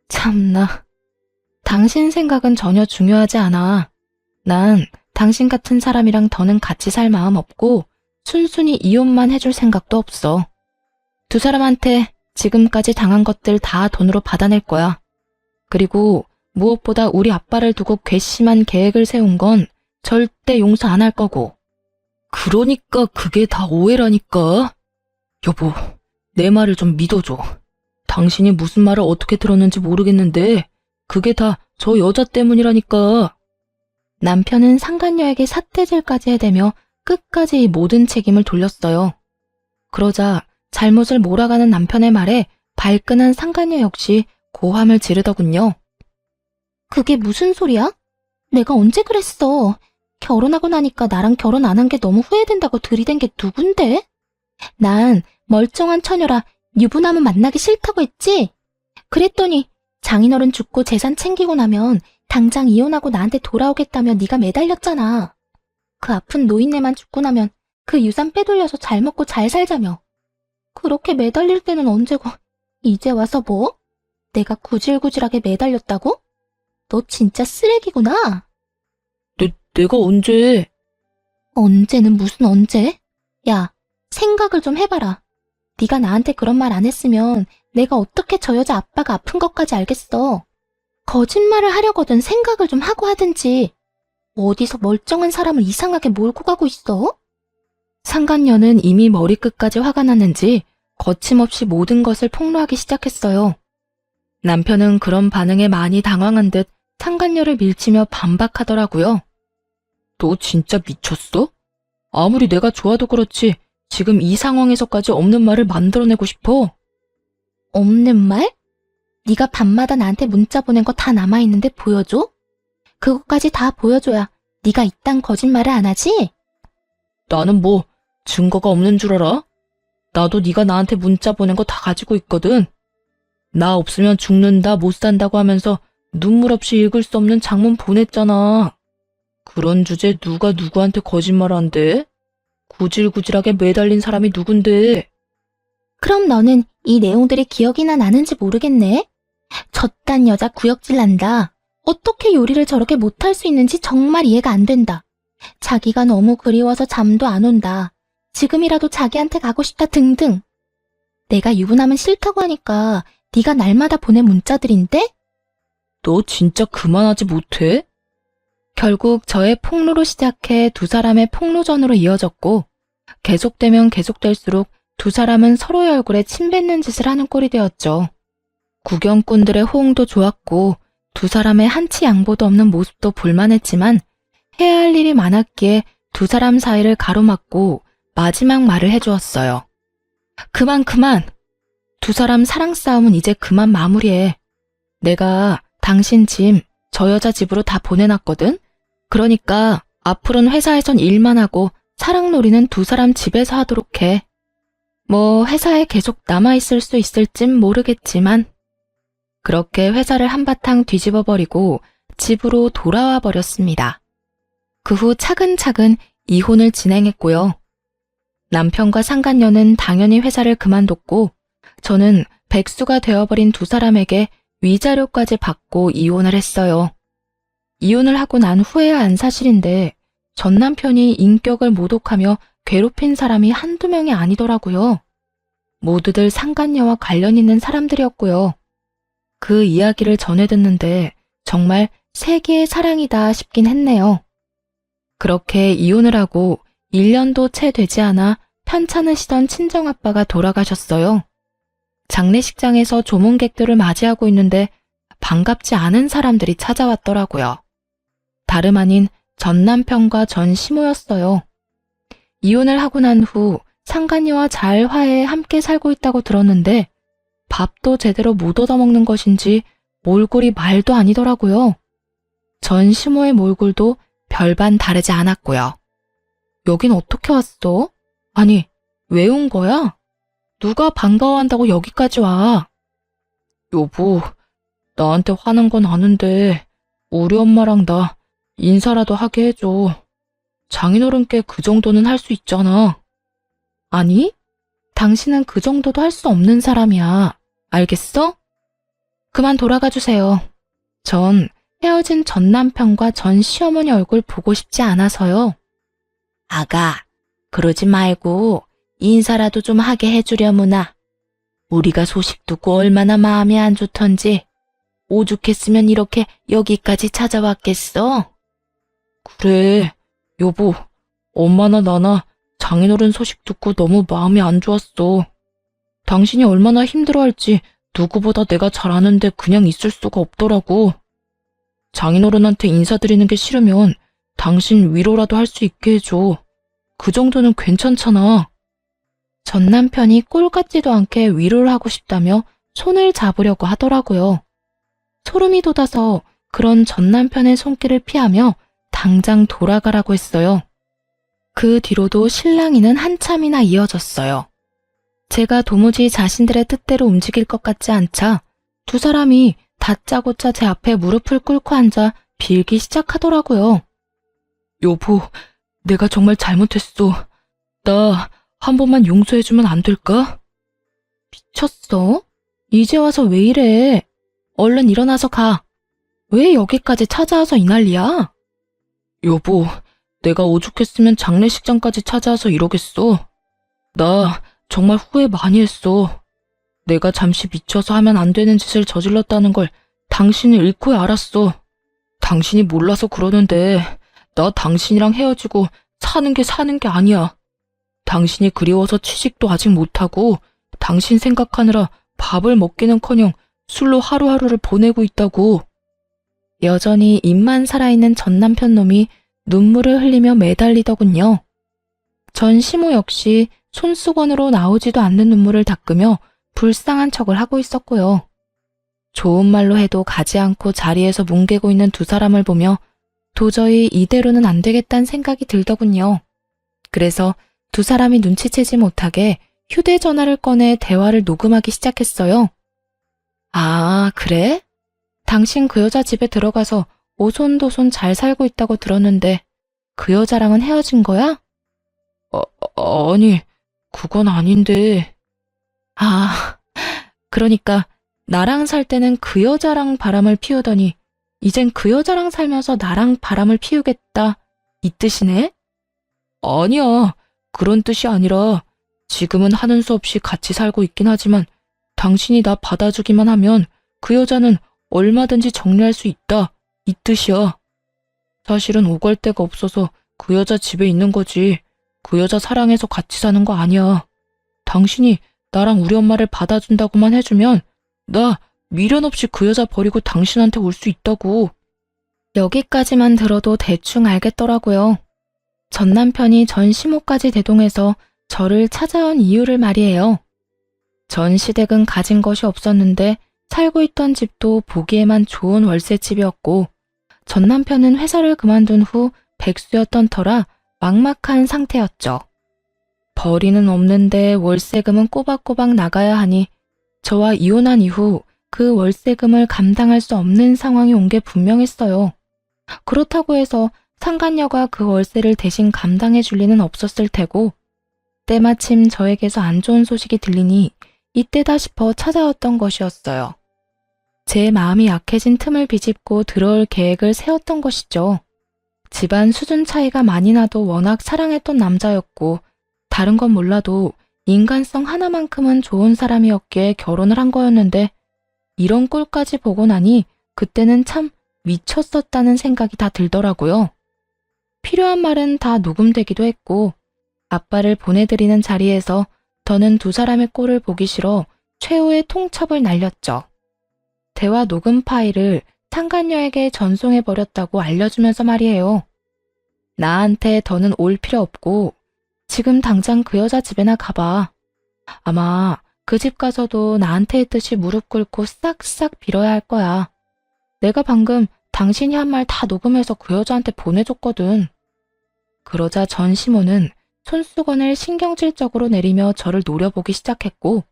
A: 참나, 당신 생각은 전혀 중요하지 않아. 난 당신 같은 사람이랑 더는 같이 살 마음 없고 순순히 이혼만 해줄 생각도 없어. 두 사람한테 지금까지 당한 것들 다 돈으로 받아낼 거야. 그리고 무엇보다 우리 아빠를 두고 괘씸한 계획을 세운 건 절대 용서 안 할 거고. 그러니까 그게 다 오해라니까. 여보, 내 말을 좀 믿어줘. 당신이 무슨 말을 어떻게 들었는지 모르겠는데 그게 다 저 여자 때문이라니까. 남편은 상간녀에게 삿대질까지 해대며 끝까지 이 모든 책임을 돌렸어요. 그러자 잘못을 몰아가는 남편의 말에 발끈한 상간녀 역시 고함을 지르더군요.
B: 그게 무슨 소리야? 내가 언제 그랬어? 결혼하고 나니까 나랑 결혼 안 한 게 너무 후회된다고 들이댄 게 누군데? 난 멀쩡한 처녀라 유부남은 만나기 싫다고 했지? 그랬더니 장인어른 죽고 재산 챙기고 나면 당장 이혼하고 나한테 돌아오겠다며 네가 매달렸잖아. 그 아픈 노인네만 죽고 나면 그 유산 빼돌려서 잘 먹고 잘 살자며. 그렇게 매달릴 때는 언제고 이제 와서 뭐? 내가 구질구질하게 매달렸다고? 너 진짜 쓰레기구나.
A: 내가 언제?
B: 언제는 무슨 언제? 야, 생각을 좀 해봐라. 네가 나한테 그런 말 안 했으면 내가 어떻게 저 여자 아빠가 아픈 것까지 알겠어. 거짓말을 하려거든 생각을 좀 하고 하든지. 어디서 멀쩡한 사람을 이상하게 몰고 가고 있어?
A: 상간녀는 이미 머리끝까지 화가 났는지 거침없이 모든 것을 폭로하기 시작했어요. 남편은 그런 반응에 많이 당황한 듯 상간녀를 밀치며 반박하더라고요. 너 진짜 미쳤어? 아무리 내가 좋아도 그렇지 지금 이 상황에서까지 없는 말을 만들어내고 싶어?
B: 없는 말? 네가 밤마다 나한테 문자 보낸 거 다 남아있는데 보여줘? 그것까지 다 보여줘야 네가 이딴 거짓말을 안 하지?
A: 나는 뭐 증거가 없는 줄 알아? 나도 네가 나한테 문자 보낸 거 다 가지고 있거든. 나 없으면 죽는다 못 산다고 하면서 눈물 없이 읽을 수 없는 장문 보냈잖아. 그런 주제 누가 누구한테 거짓말 한대? 구질구질하게 매달린 사람이 누군데?
B: 그럼 너는 이 내용들이 기억이나 나는지 모르겠네. 저딴 여자 구역질 난다. 어떻게 요리를 저렇게 못할 수 있는지 정말 이해가 안 된다. 자기가 너무 그리워서 잠도 안 온다. 지금이라도 자기한테 가고 싶다 등등. 내가 유부남은 싫다고 하니까 네가 날마다 보낸 문자들인데?
A: 너 진짜 그만하지 못해? 결국 저의 폭로로 시작해 두 사람의 폭로전으로 이어졌고 계속되면 계속될수록 두 사람은 서로의 얼굴에 침 뱉는 짓을 하는 꼴이 되었죠. 구경꾼들의 호응도 좋았고 두 사람의 한치 양보도 없는 모습도 볼만했지만 해야 할 일이 많았기에 두 사람 사이를 가로막고 마지막 말을 해주었어요. 그만. 두 사람 사랑 싸움은 이제 그만 마무리해. 내가 당신 짐 저 여자 집으로 다 보내놨거든? 그러니까 앞으로는 회사에선 일만 하고 사랑놀이는 두 사람 집에서 하도록 해. 뭐 회사에 계속 남아있을 수 있을진 모르겠지만 그렇게 회사를 한바탕 뒤집어버리고 집으로 돌아와 버렸습니다. 그 후 차근차근 이혼을 진행했고요. 남편과 상간녀는 당연히 회사를 그만뒀고 저는 백수가 되어버린 두 사람에게 위자료까지 받고 이혼을 했어요. 이혼을 하고 난 후에야 안 사실인데 전 남편이 인격을 모독하며 괴롭힌 사람이 한두 명이 아니더라고요. 모두들 상간녀와 관련 있는 사람들이었고요. 그 이야기를 전해 듣는데 정말 세기의 사랑이다 싶긴 했네요. 그렇게 이혼을 하고 1년도 채 되지 않아 편찮으시던 친정아빠가 돌아가셨어요. 장례식장에서 조문객들을 맞이하고 있는데 반갑지 않은 사람들이 찾아왔더라고요. 다름 아닌 전 남편과 전 시모였어요. 이혼을 하고 난 후 상간녀와 잘 화해해 함께 살고 있다고 들었는데 밥도 제대로 못 얻어먹는 것인지 몰골이 말도 아니더라고요. 전 시모의 몰골도 별반 다르지 않았고요. 여긴 어떻게 왔어? 아니, 왜 온 거야? 누가 반가워한다고 여기까지 와? 여보, 나한테 화난 건 아는데 우리 엄마랑 나 인사라도 하게 해줘. 장인어른께 그 정도는 할 수 있잖아. 아니, 당신은 그 정도도 할 수 없는 사람이야. 알겠어? 그만 돌아가 주세요. 전 헤어진 전 남편과 전 시어머니 얼굴 보고 싶지 않아서요. 아가, 그러지 말고 인사라도 좀 하게 해주려무나. 우리가 소식 듣고 얼마나 마음이 안 좋던지 오죽했으면 이렇게 여기까지 찾아왔겠어? 그래, 여보. 엄마나 나나 장인어른 소식 듣고 너무 마음이 안 좋았어. 당신이 얼마나 힘들어할지 누구보다 내가 잘 아는데 그냥 있을 수가 없더라고. 장인어른한테 인사드리는 게 싫으면 당신 위로라도 할 수 있게 해줘. 그 정도는 괜찮잖아. 전 남편이 꼴 같지도 않게 위로를 하고 싶다며 손을 잡으려고 하더라고요. 소름이 돋아서 그런 전 남편의 손길을 피하며 당장 돌아가라고 했어요. 그 뒤로도 실랑이는 한참이나 이어졌어요. 제가 도무지 자신들의 뜻대로 움직일 것 같지 않자 두 사람이 다짜고짜 제 앞에 무릎을 꿇고 앉아 빌기 시작하더라고요. 여보, 내가 정말 잘못했어. 나 한 번만 용서해주면 안 될까? 미쳤어? 이제 와서 왜 이래? 얼른 일어나서 가. 왜 여기까지 찾아와서 이 난리야? 여보, 내가 오죽했으면 장례식장까지 찾아와서 이러겠어. 나 정말 후회 많이 했어. 내가 잠시 미쳐서 하면 안 되는 짓을 저질렀다는 걸 당신이 잃고야 알았어. 당신이 몰라서 그러는데 나 당신이랑 헤어지고 사는 게 아니야. 당신이 그리워서 취직도 아직 못하고 당신 생각하느라 밥을 먹기는커녕 술로 하루하루를 보내고 있다고. 여전히 입만 살아있는 전 남편 놈이 눈물을 흘리며 매달리더군요. 전 시모 역시 손수건으로 나오지도 않는 눈물을 닦으며 불쌍한 척을 하고 있었고요. 좋은 말로 해도 가지 않고 자리에서 뭉개고 있는 두 사람을 보며 도저히 이대로는 안 되겠다는 생각이 들더군요. 그래서 두 사람이 눈치채지 못하게 휴대전화를 꺼내 대화를 녹음하기 시작했어요. 아, 그래? 당신 그 여자 집에 들어가서 오손도손 잘 살고 있다고 들었는데 그 여자랑은 헤어진 거야? 아니, 그건 아닌데. 아, 그러니까 나랑 살 때는 그 여자랑 바람을 피우더니 이젠 그 여자랑 살면서 나랑 바람을 피우겠다, 이 뜻이네? 아니야, 그런 뜻이 아니라 지금은 하는 수 없이 같이 살고 있긴 하지만 당신이 나 받아주기만 하면 그 여자는 얼마든지 정리할 수 있다, 이 뜻이야. 사실은 오갈 데가 없어서 그 여자 집에 있는 거지. 그 여자 사랑해서 같이 사는 거 아니야. 당신이 나랑 우리 엄마를 받아준다고만 해주면 나 미련 없이 그 여자 버리고 당신한테 올 수 있다고. 여기까지만 들어도 대충 알겠더라고요. 전 남편이 전 시모까지 대동해서 저를 찾아온 이유를 말이에요. 전 시댁은 가진 것이 없었는데 살고 있던 집도 보기에만 좋은 월세집이었고 전 남편은 회사를 그만둔 후 백수였던 터라 막막한 상태였죠. 벌이는 없는데 월세금은 꼬박꼬박 나가야 하니 저와 이혼한 이후 그 월세금을 감당할 수 없는 상황이 온 게 분명했어요. 그렇다고 해서 상간녀가 그 월세를 대신 감당해 줄 리는 없었을 테고 때마침 저에게서 안 좋은 소식이 들리니 이때다 싶어 찾아왔던 것이었어요. 제 마음이 약해진 틈을 비집고 들어올 계획을 세웠던 것이죠. 집안 수준 차이가 많이 나도 워낙 사랑했던 남자였고 다른 건 몰라도 인간성 하나만큼은 좋은 사람이었기에 결혼을 한 거였는데 이런 꼴까지 보고 나니 그때는 참 미쳤었다는 생각이 다 들더라고요. 필요한 말은 다 녹음되기도 했고 아빠를 보내드리는 자리에서 더는 두 사람의 꼴을 보기 싫어 최후의 통첩을 날렸죠. 대화 녹음 파일을 상간녀에게 전송해버렸다고 알려주면서 말이에요. 나한테 더는 올 필요 없고 지금 당장 그 여자 집에나 가봐. 아마 그 집 가서도 나한테 했듯이 무릎 꿇고 싹싹 빌어야 할 거야. 내가 방금 당신이 한 말 다 녹음해서 그 여자한테 보내줬거든. 그러자 전 시모는 손수건을 신경질적으로 내리며 저를 노려보기 시작했고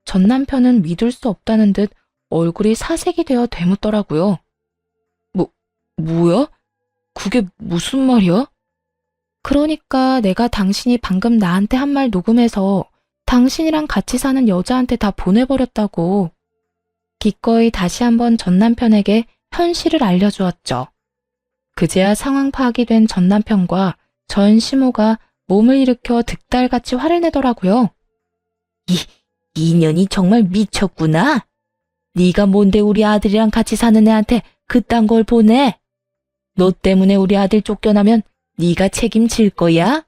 A: 전 남편은 믿을 수 없다는 듯 얼굴이 사색이 되어 되묻더라고요. 뭐야? 그게 무슨 말이야? 그러니까 내가 당신이 방금 나한테 한 말 녹음해서 당신이랑 같이 사는 여자한테 다 보내버렸다고. 기꺼이 다시 한번 전 남편에게 현실을 알려주었죠. 그제야 상황 파악이 된 전 남편과 전 시모가 몸을 일으켜 득달같이 화를 내더라고요.
C: 이년이 정말 미쳤구나. 네가 뭔데 우리 아들이랑 같이 사는 애한테 그딴 걸 보내? 너 때문에 우리 아들 쫓겨나면 네가 책임질 거야?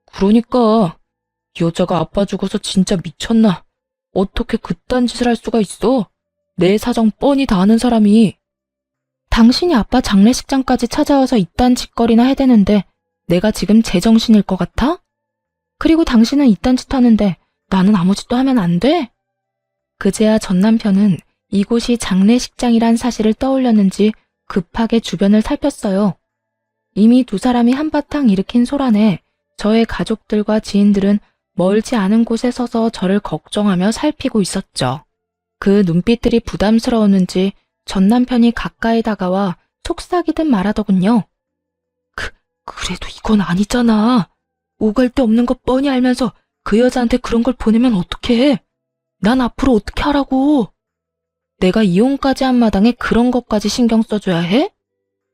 A: 그러니까 여자가 아빠 죽어서 진짜 미쳤나? 어떻게 그딴 짓을 할 수가 있어? 내 사정 뻔히 다 아는 사람이. 당신이 아빠 장례식장까지 찾아와서 이딴 짓거리나 해대는데 내가 지금 제정신일 것 같아? 그리고 당신은 이딴 짓 하는데 나는 아무 짓도 하면 안 돼? 그제야 전 남편은 이곳이 장례식장이란 사실을 떠올렸는지 급하게 주변을 살폈어요. 이미 두 사람이 한바탕 일으킨 소란에 저의 가족들과 지인들은 멀지 않은 곳에 서서 저를 걱정하며 살피고 있었죠. 그 눈빛들이 부담스러웠는지 전 남편이 가까이 다가와 속삭이듯 말하더군요. 그래도 이건 아니잖아. 오갈 데 없는 거 뻔히 알면서 그 여자한테 그런 걸 보내면 어떡해? 난 앞으로 어떻게 하라고? 내가 이혼까지 한 마당에 그런 것까지 신경 써줘야 해?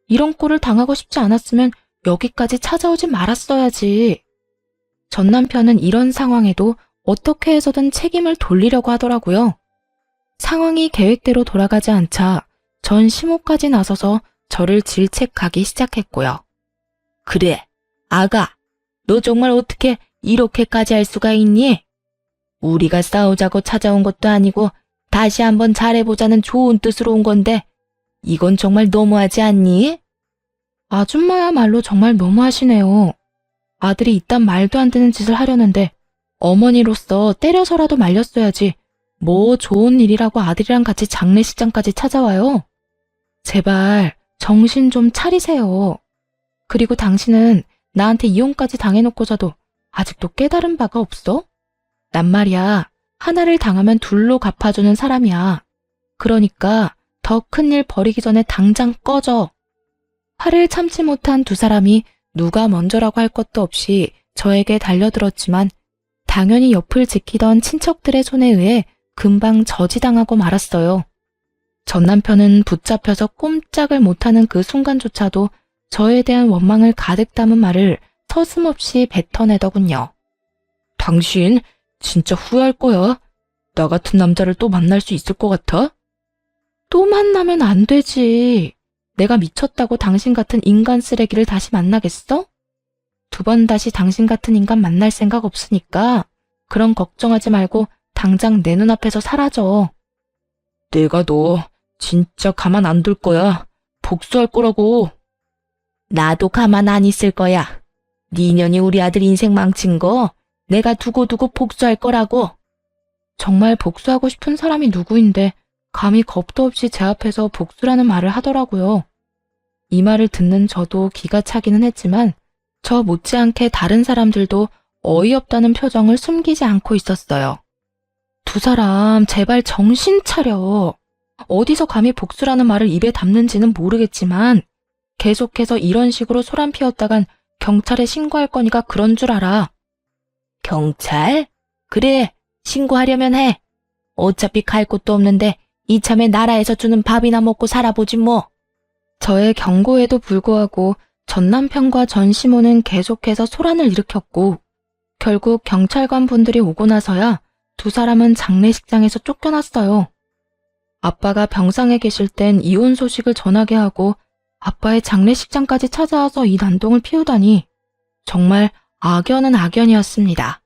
A: 이런 꼴을 당하고 싶지 않았으면 여기까지 찾아오지 말았어야지. 전 남편은 이런 상황에도 어떻게 해서든 책임을 돌리려고 하더라고요. 상황이 계획대로 돌아가지 않자 전 시모까지 나서서 저를 질책하기 시작했고요.
C: 그래, 아가. 너 정말 어떻게 이렇게까지 할 수가 있니? 우리가 싸우자고 찾아온 것도 아니고 다시 한번 잘해보자는 좋은 뜻으로 온 건데 이건 정말 너무하지 않니?
A: 아줌마야말로 정말 너무하시네요. 아들이 이딴 말도 안 되는 짓을 하려는데 어머니로서 때려서라도 말렸어야지. 뭐 좋은 일이라고 아들이랑 같이 장례식장까지 찾아와요. 제발 정신 좀 차리세요. 그리고 당신은 나한테 이혼까지 당해놓고서도 아직도 깨달은 바가 없어? 난 말이야, 하나를 당하면 둘로 갚아주는 사람이야. 그러니까 더 큰 일 벌이기 전에 당장 꺼져. 화를 참지 못한 두 사람이 누가 먼저라고 할 것도 없이 저에게 달려들었지만 당연히 옆을 지키던 친척들의 손에 의해 금방 저지당하고 말았어요. 전 남편은 붙잡혀서 꼼짝을 못하는 그 순간조차도 저에 대한 원망을 가득 담은 말을 서슴없이 뱉어내더군요. 당신 진짜 후회할 거야. 나 같은 남자를 또 만날 수 있을 것 같아? 또 만나면 안 되지. 내가 미쳤다고 당신 같은 인간 쓰레기를 다시 만나겠어? 두 번 다시 당신 같은 인간 만날 생각 없으니까 그런 걱정하지 말고 당장 내 눈앞에서 사라져. 내가 너 진짜 가만 안 둘 거야. 복수할 거라고.
C: 나도 가만 안 있을 거야. 네 년이 우리 아들 인생 망친 거 내가 두고두고 복수할 거라고.
A: 정말 복수하고 싶은 사람이 누구인데 감히 겁도 없이 제 앞에서 복수라는 말을 하더라고요. 이 말을 듣는 저도 기가 차기는 했지만 저 못지않게 다른 사람들도 어이없다는 표정을 숨기지 않고 있었어요. 두 사람 제발 정신 차려. 어디서 감히 복수라는 말을 입에 담는지는 모르겠지만 계속해서 이런 식으로 소란 피웠다간 경찰에 신고할 거니까 그런 줄 알아.
C: 경찰? 그래, 신고하려면 해. 어차피 갈 곳도 없는데 이참에 나라에서 주는 밥이나 먹고 살아보지 뭐.
A: 저의 경고에도 불구하고 전 남편과 전 시모는 계속해서 소란을 일으켰고 결국 경찰관 분들이 오고 나서야 두 사람은 장례식장에서 쫓겨났어요. 아빠가 병상에 계실 땐 이혼 소식을 전하게 하고 아빠의 장례식장까지 찾아와서 이 난동을 피우다니 정말 악연은 악연이었습니다.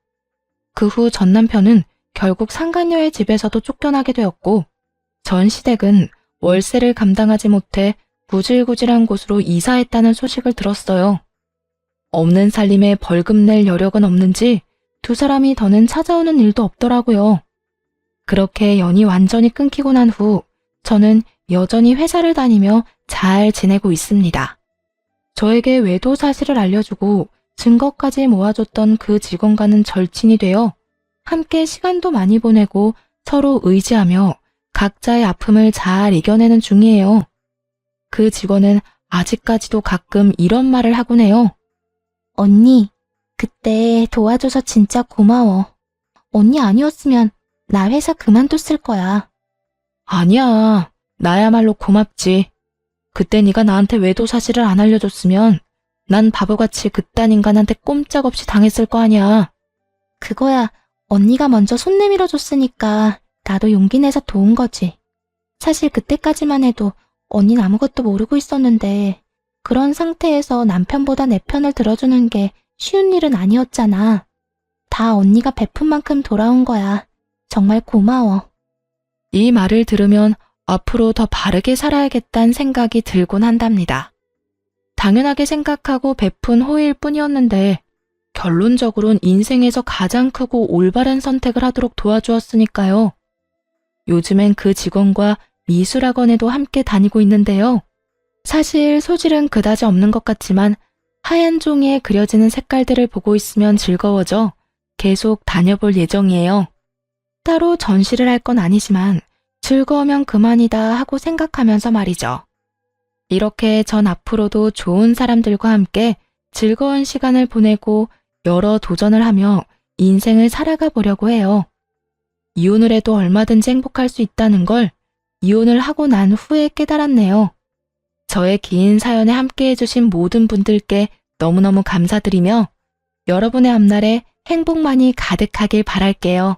A: 그 후 전 남편은 결국 상간녀의 집에서도 쫓겨나게 되었고 전 시댁은 월세를 감당하지 못해 구질구질한 곳으로 이사했다는 소식을 들었어요. 없는 살림에 벌금 낼 여력은 없는지 두 사람이 더는 찾아오는 일도 없더라고요. 그렇게 연이 완전히 끊기고 난 후 저는 여전히 회사를 다니며 잘 지내고 있습니다. 저에게 외도 사실을 알려주고 증거까지 모아줬던 그 직원과는 절친이 되어 함께 시간도 많이 보내고 서로 의지하며 각자의 아픔을 잘 이겨내는 중이에요. 그 직원은 아직까지도 가끔 이런 말을 하곤 해요.
B: 언니, 그때 도와줘서 진짜 고마워. 언니 아니었으면 나 회사 그만뒀을 거야.
A: 아니야, 나야말로 고맙지. 그때 네가 나한테 외도 사실을 안 알려줬으면 난 바보같이 그딴 인간한테 꼼짝없이 당했을 거 아니야.
B: 그거야 언니가 먼저 손 내밀어 줬으니까 나도 용기 내서 도운 거지. 사실 그때까지만 해도 언니는 아무것도 모르고 있었는데 그런 상태에서 남편보다 내 편을 들어주는 게 쉬운 일은 아니었잖아. 다 언니가 베푼 만큼 돌아온 거야. 정말 고마워.
A: 이 말을 들으면 앞으로 더 바르게 살아야겠다는 생각이 들곤 한답니다. 당연하게 생각하고 베푼 호의일 뿐이었는데 결론적으론 인생에서 가장 크고 올바른 선택을 하도록 도와주었으니까요. 요즘엔 그 직원과 미술학원에도 함께 다니고 있는데요. 사실 소질은 그다지 없는 것 같지만 하얀 종이에 그려지는 색깔들을 보고 있으면 즐거워져 계속 다녀볼 예정이에요. 따로 전시를 할 건 아니지만 즐거우면 그만이다 하고 생각하면서 말이죠. 이렇게 전 앞으로도 좋은 사람들과 함께 즐거운 시간을 보내고 여러 도전을 하며 인생을 살아가 보려고 해요. 이혼을 해도 얼마든지 행복할 수 있다는 걸 이혼을 하고 난 후에 깨달았네요. 저의 긴 사연에 함께 해주신 모든 분들께 너무너무 감사드리며 여러분의 앞날에 행복만이 가득하길 바랄게요.